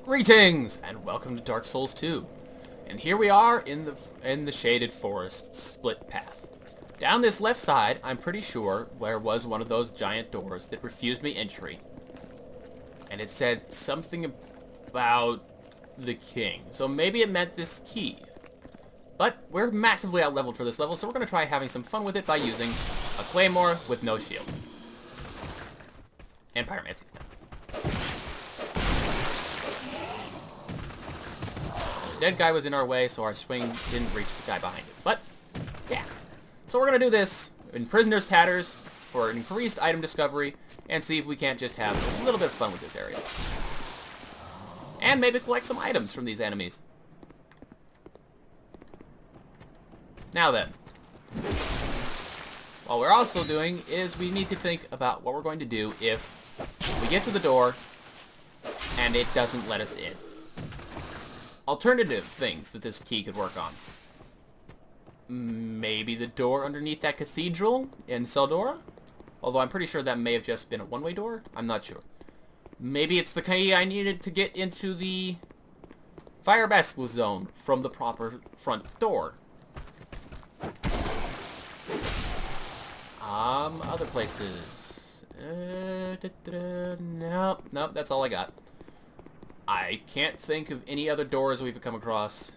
Greetings and welcome to Dark Souls 2. And here we are in the shaded forest split path. Down this left side, I'm pretty sure there was one of those giant doors that refused me entry. And it said something about the king. So maybe it meant this key. But we're massively out-leveled for this level, so we're going to try having some fun with it by using a claymore with no shield. And pyromancy for now. Dead guy was in our way, so our swing didn't reach the guy behind it. But, yeah. So we're going to do this in Prisoner's Tatters for increased item discovery and see if we can't just have a little bit of fun with this area. And maybe collect some items from these enemies. Now then. What we're also doing is we need to think about what we're going to do if we get to the door and it doesn't let us in. Alternative things that this key could work on. Maybe the door underneath that cathedral in Seldora? Although I'm pretty sure that may have just been a one-way door. I'm not sure. Maybe it's the key I needed to get into the Fire Basilisk zone from the proper front door. Other places. Nope, that's all I got. I can't think of any other doors we've come across.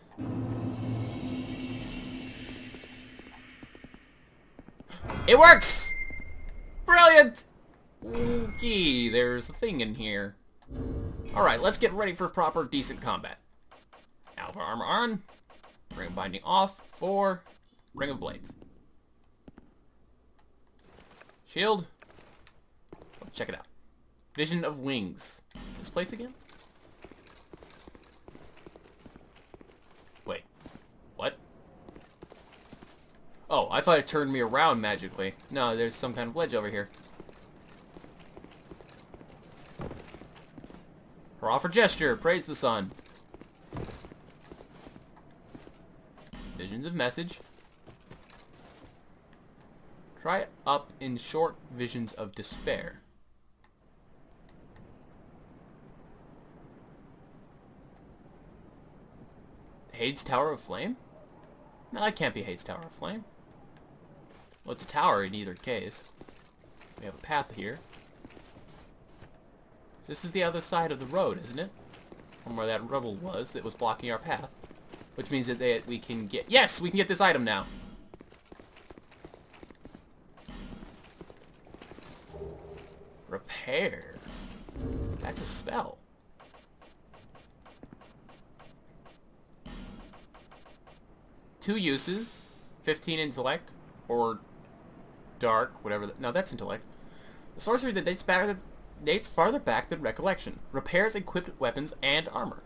It works! Brilliant! Okay, there's a thing in here. Alright, let's get ready for proper, decent combat. Alpha armor on. Ring of binding off. 4. Ring of blades. Shield. Let's check it out. Vision of wings. This place again? Wait. What? Oh, I thought it turned me around magically. No, there's some kind of ledge over here. Hurrah for gesture. Praise the sun. Visions of message. Try up in short visions of despair. Hades Tower of Flame? No, that can't be Hades Tower of Flame. Well, it's a tower in either case. We have a path here. This is the other side of the road, isn't it? From where that rubble was that was blocking our path. Which means that we can get... Yes! We can get this item now! Repair. That's a spell. Two uses. 15 intellect. Or dark, whatever. No, that's intellect. The sorcery that dates farther back than recollection. Repairs equipped weapons and armor.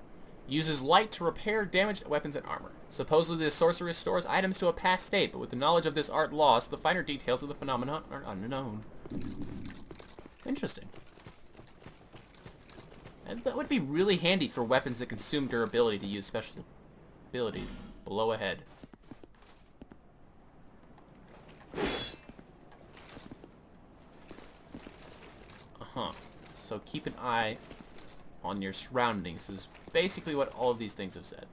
Uses light to repair damaged weapons and armor. Supposedly this sorcery restores items to a past state, but with the knowledge of this art lost, the finer details of the phenomenon are unknown. Interesting. And that would be really handy for weapons that consume durability to use special abilities. Below ahead. So keep an eye on your surroundings. This is basically what all of these things have said.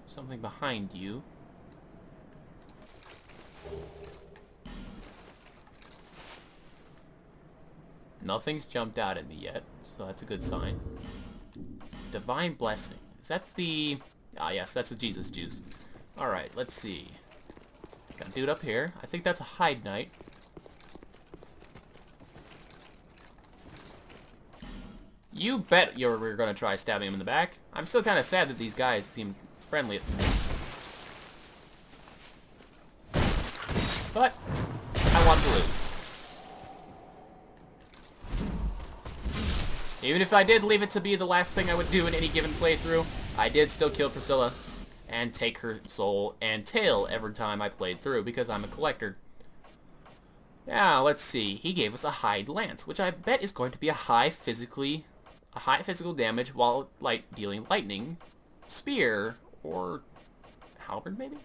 Something behind you. Nothing's jumped out at me yet, so that's a good sign. Divine Blessing. Is that the... Ah, yes, that's the Jesus juice. Alright, let's see. Got a dude up here. I think that's a Hide Knight. You bet we're going to try stabbing him in the back. I'm still kind of sad that these guys seem friendly at first. But, I want to loot. Even if I did leave it to be the last thing I would do in any given playthrough, I did still kill Priscilla and take her soul and tail every time I played through because I'm a collector. Now, let's see. He gave us a Hide Lance, which I bet is going to be a high physical damage while dealing lightning, spear, or halberd maybe?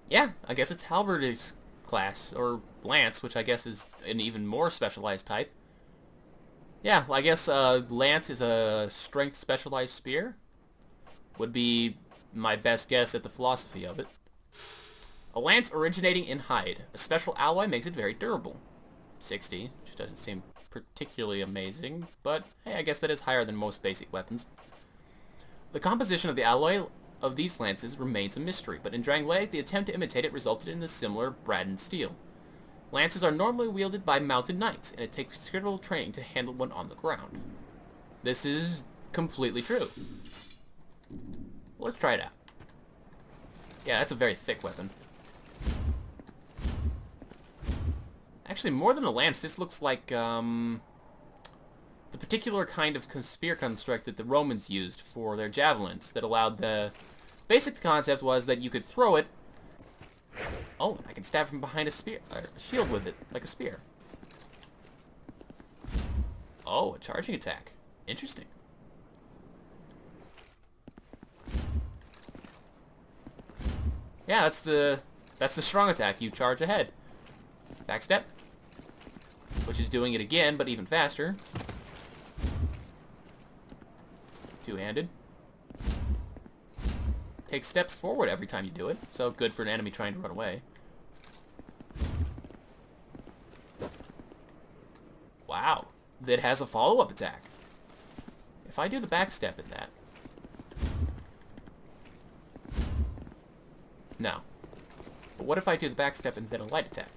Yeah, I guess its halberd is class, or lance, which I guess is an even more specialized type. Yeah, I guess lance is a strength specialized spear. Would be my best guess at the philosophy of it. A lance originating in hide. A special alloy makes it very durable. 60, which doesn't seem particularly amazing, but hey, I guess that is higher than most basic weapons. The composition of the alloy of these lances remains a mystery, but in Drangleic, the attempt to imitate it resulted in the similar Braden steel. Lances are normally wielded by mounted knights, and it takes considerable training to handle one on the ground. This is completely true. Let's try it out. Yeah, that's a very thick weapon. Actually, more than a lance, this looks like the particular kind of spear construct that the Romans used for their javelins that allowed the... Basic concept was that you could throw it... Oh, I can stab from behind a spear, a shield with it, like a spear. Oh, a charging attack. Interesting. Yeah, that's the strong attack. You charge ahead. Backstep. Which is doing it again, but even faster. Two-handed. Take steps forward every time you do it, so good for an enemy trying to run away. Wow, that has a follow-up attack. If I do the backstep in that... No. But what if I do the backstep and then a light attack?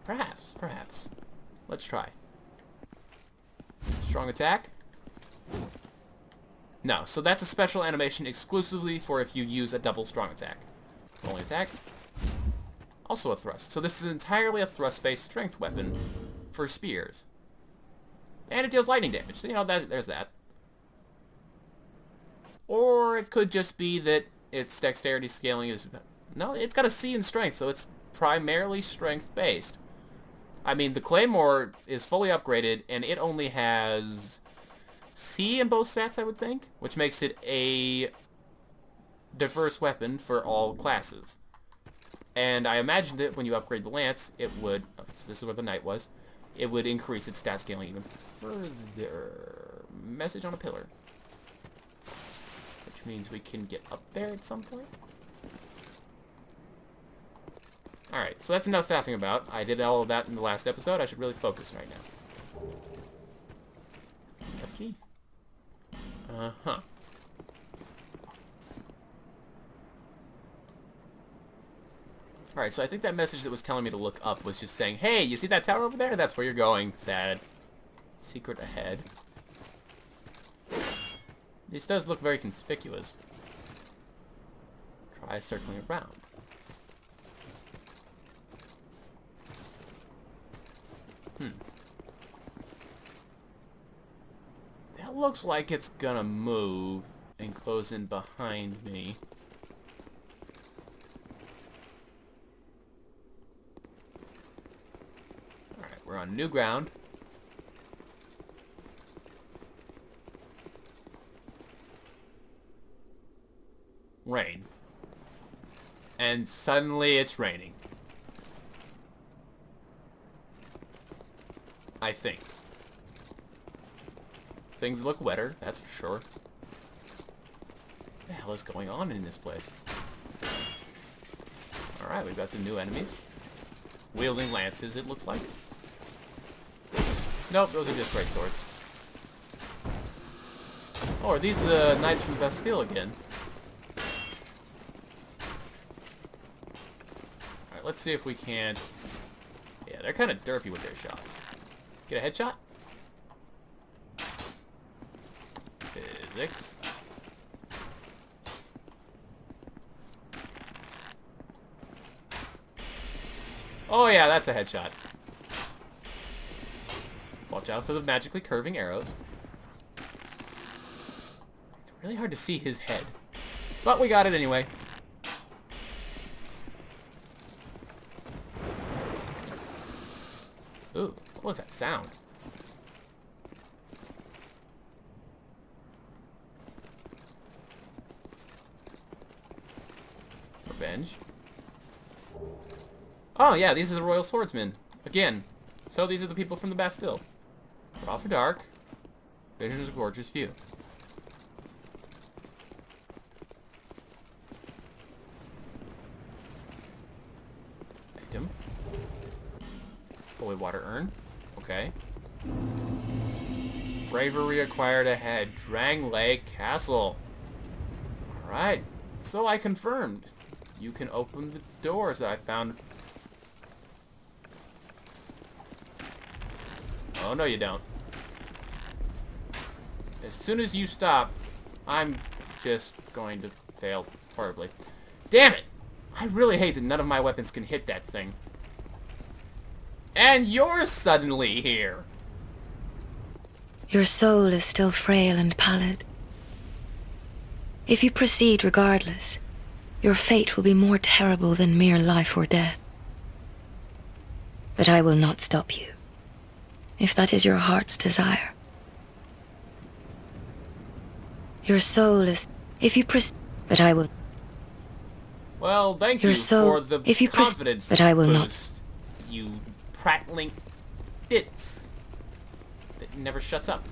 Perhaps. Let's try. Strong attack. No, so that's a special animation exclusively for if you use a double strong attack. Rolling attack. Also a thrust. So this is entirely a thrust-based strength weapon for spears. And it deals lightning damage, so you know, there's that. Or it could just be that its dexterity scaling is... No, it's got a C in strength, so it's primarily strength-based. I mean, the Claymore is fully upgraded, and it only has C in both stats, I would think, which makes it a diverse weapon for all classes. And I imagine that when you upgrade the Lance, it would... Oh, so this is where the Knight was. It would increase its stat scaling even further. Message on a pillar. Which means we can get up there at some point. Alright, so that's enough faffing about. I did all of that in the last episode. I should really focus right now. FG. Uh-huh. Alright, so I think that message that was telling me to look up was just saying, hey, you see that tower over there? That's where you're going. Sad. Secret ahead. This does look very conspicuous. Try circling around. That looks like it's gonna move and close in behind me. Alright, we're on new ground. Rain. And suddenly it's raining. I think. Things look wetter, that's for sure. What the hell is going on in this place? Alright, we've got some new enemies. Wielding lances, it looks like. Nope, those are just great swords. Oh, are these the Knights from the Bastille again? Alright, let's see if we can... Yeah, they're kind of derpy with their shots. Get a headshot? Physics. Oh yeah, that's a headshot. Watch out for the magically curving arrows. It's really hard to see his head. But we got it anyway. Ooh, what was that sound? revenge. Oh, yeah, these are the Royal Swordsmen. Again. So these are the people from the Bastille. Draw for dark. Visions of gorgeous view. Item. Holy water urn. Okay. Bravery acquired ahead. Drang Lake Castle. Alright. So I confirmed. You can open the doors that I found. Oh, no you don't. As soon as you stop, I'm just going to fail horribly. Damn it! I really hate that none of my weapons can hit that thing. And you're suddenly here! Your soul is still frail and pallid. If you proceed regardless, your fate will be more terrible than mere life or death. But I will not stop you, if that is your heart's desire. Your soul is... If you proceed... But I will... Well, thank you for the confidence but I will boost, you prattling ditz that never shuts up.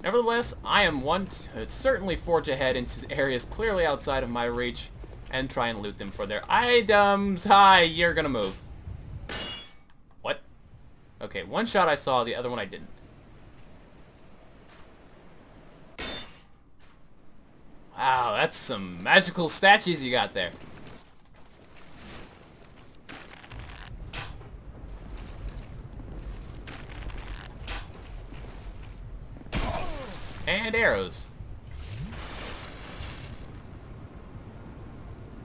Nevertheless, I am one to certainly forge ahead into areas clearly outside of my reach and try and loot them for their items. Hi, you're gonna move. What? Okay, one shot I saw, the other one I didn't. Wow, that's some magical statues you got there. And arrows.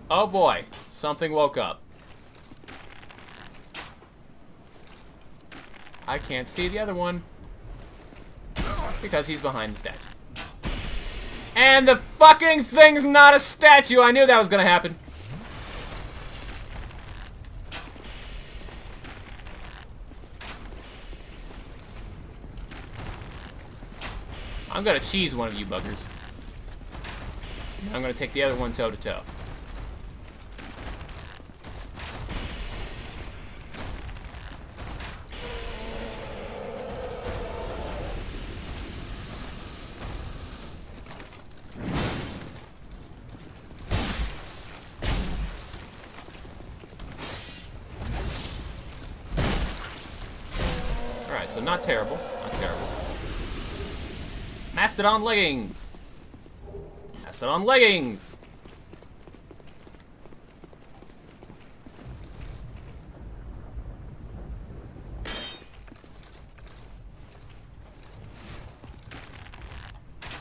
Oh boy, something woke up. I can't see the other one because he's behind the statue. And the fucking thing's not a statue! I knew that was gonna happen. I'm gonna cheese one of you buggers. I'm gonna take the other one toe to toe. Alright, so not terrible. Not terrible. Mastodon leggings! Mastodon leggings!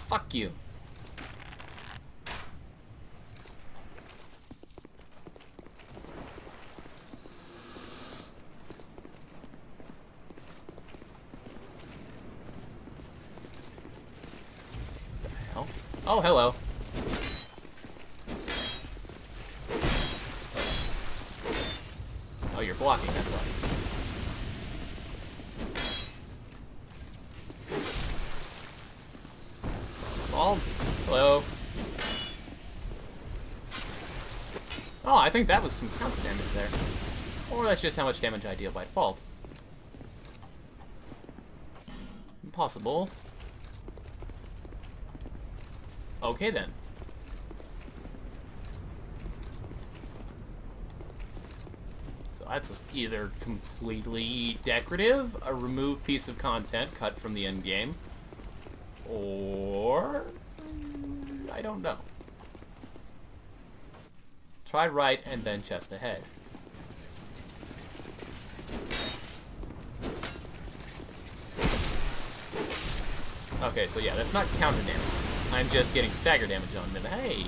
Fuck you. Oh, hello. Oh, you're blocking, that's why. Solved. Hello. Oh, I think that was some counter damage there. Or that's just how much damage I deal by default. Impossible. Okay then. So that's either completely decorative, a removed piece of content cut from the end game, or I don't know. Try right and then chest ahead. Okay, so yeah, that's not counter damage. I'm just getting stagger damage on them. Hey!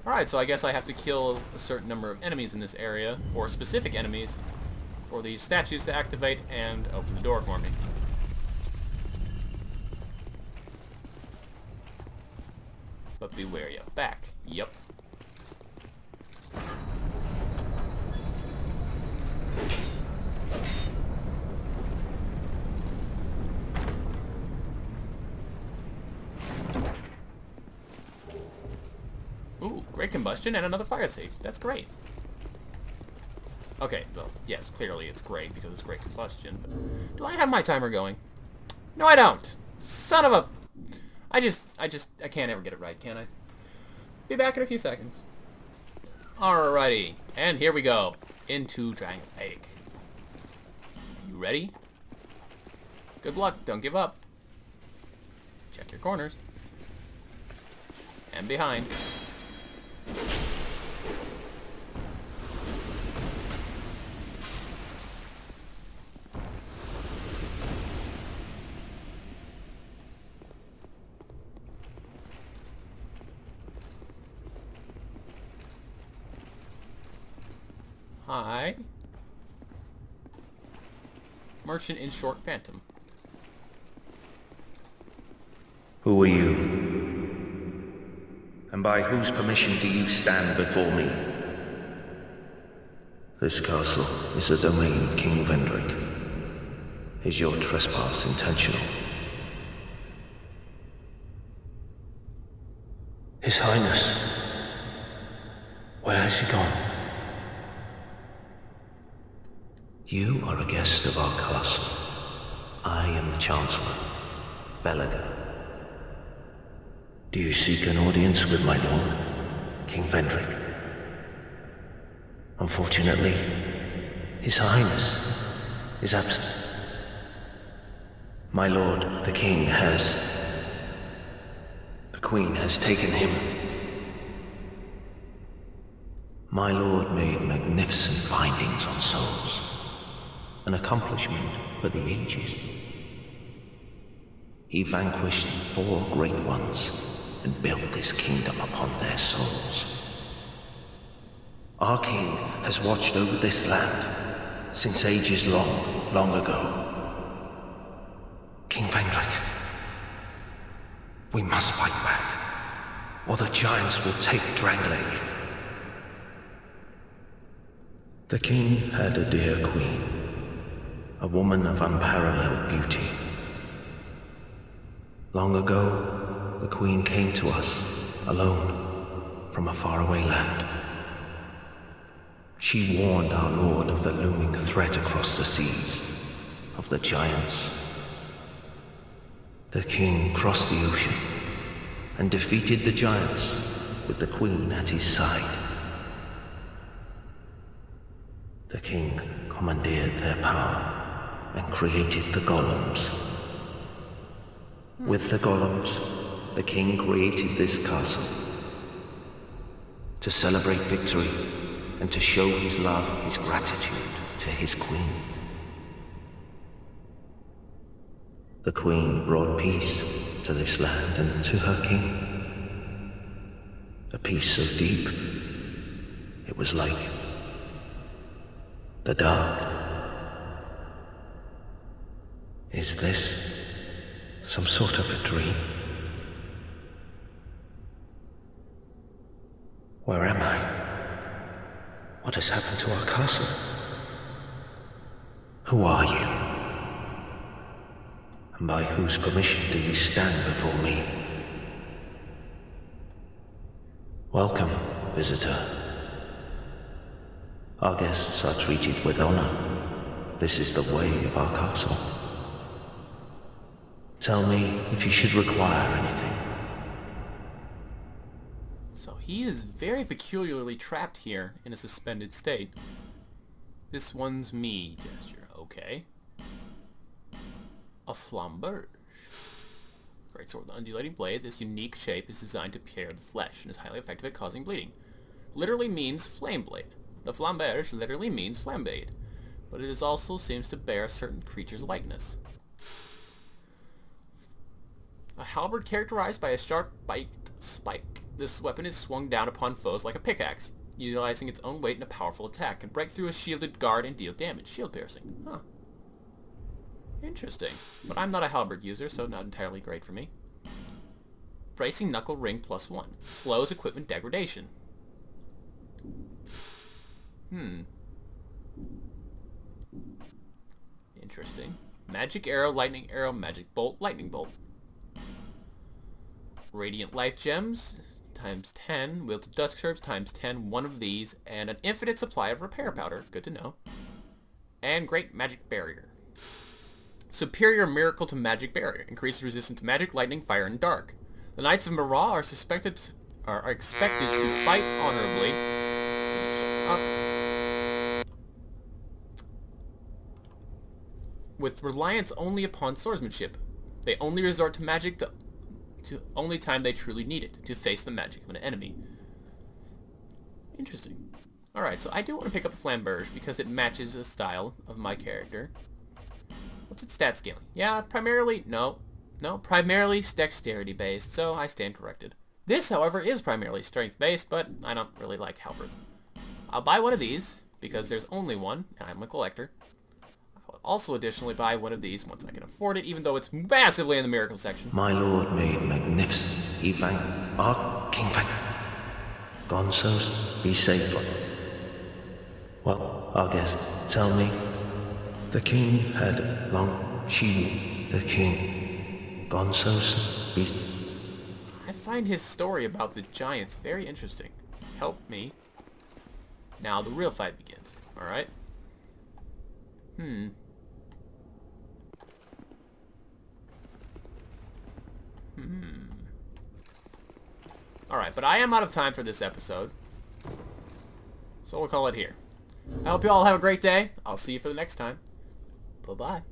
Alright, so I guess I have to kill a certain number of enemies in this area, or specific enemies, for these statues to activate and open the door for me. But be wary of back. Yep. combustion and another fire safe. That's great. Okay, well, yes, clearly it's great because it's great combustion. But do I have my timer going? No, I don't. Son of a... I can't ever get it right, can I? Be back in a few seconds. Alrighty, and here we go. Into Dragon Lake. You ready? Good luck, don't give up. Check your corners. And behind. Hi. Merchant in Short Phantom. Who are you? And by whose permission do you stand before me? This castle is a domain of King Vendrick. Is your trespass intentional? His Highness. Where has he gone? You are a guest of our castle. I am the Chancellor, Velaga. Do you seek an audience with my lord, King Vendrick? Unfortunately, His Highness is absent. My lord, the King, has... The Queen has taken him. My lord made magnificent findings on souls. An accomplishment for the ages. He vanquished 4 great ones and built this kingdom upon their souls. Our king has watched over this land since ages long, long ago. King Vendrick, we must fight back, or the giants will take Drangleic. The king had a dear queen, a woman of unparalleled beauty. Long ago, the queen came to us, alone, from a faraway land. She warned our lord of the looming threat across the seas, of the giants. The king crossed the ocean and defeated the giants with the queen at his side. The king commandeered their power and created the golems. With the golems, the king created this castle to celebrate victory and to show his love, his gratitude to his queen. The queen brought peace to this land and to her king. A peace so deep, it was like the dark. Is this some sort of a dream? Where am I? What has happened to our castle? Who are you? And by whose permission do you stand before me? Welcome, visitor. Our guests are treated with honor. This is the way of our castle. Tell me if you should require anything. So he is very peculiarly trapped here in a suspended state. This one's me gesture. Okay. A flamberge. Great sword with an undulating blade. This unique shape is designed to pierce the flesh and is highly effective at causing bleeding. Literally means flame blade. The flamberge literally means flambade, but it is also seems to bear a certain creature's likeness. A halberd characterized by a sharp bite spike. This weapon is swung down upon foes like a pickaxe, utilizing its own weight in a powerful attack, can break through a shielded guard and deal damage. Shield piercing. Huh. Interesting. But I'm not a halberd user, so not entirely great for me. Bracing knuckle ring +1. Slows equipment degradation. Interesting. Magic arrow, lightning arrow, magic bolt, lightning bolt. Radiant life gems. times 10. Wilted Dusk Herbs times 10. One of these. And an infinite supply of repair powder. Good to know. And Great Magic Barrier. Superior Miracle to Magic Barrier. Increases resistance to magic, lightning, fire, and dark. The Knights of Marah are expected to fight honorably. Shut up. With reliance only upon swordsmanship. They only resort to magic to only time they truly need it, to face the magic of an enemy. Interesting. Alright, so I do want to pick up a Flamberge because it matches the style of my character. What's its stat scaling? Yeah, primarily, primarily dexterity based, so I stand corrected. This, however, is primarily strength based, but I don't really like halberds. I'll buy one of these, because there's only one, and I'm a collector. I'll also additionally buy one of these once I can afford it, even though it's massively in the miracle section. My lord made magnificent. He thanked our king thank. Gonsos, be safe. Well, I guess, tell me. The king had long shield. The king. Gonsos, be... I find his story about the giants very interesting. Help me. Now the real fight begins. Alright? Alright, but I am out of time for this episode. So we'll call it here. I hope you all have a great day. I'll see you for the next time. Bye-bye.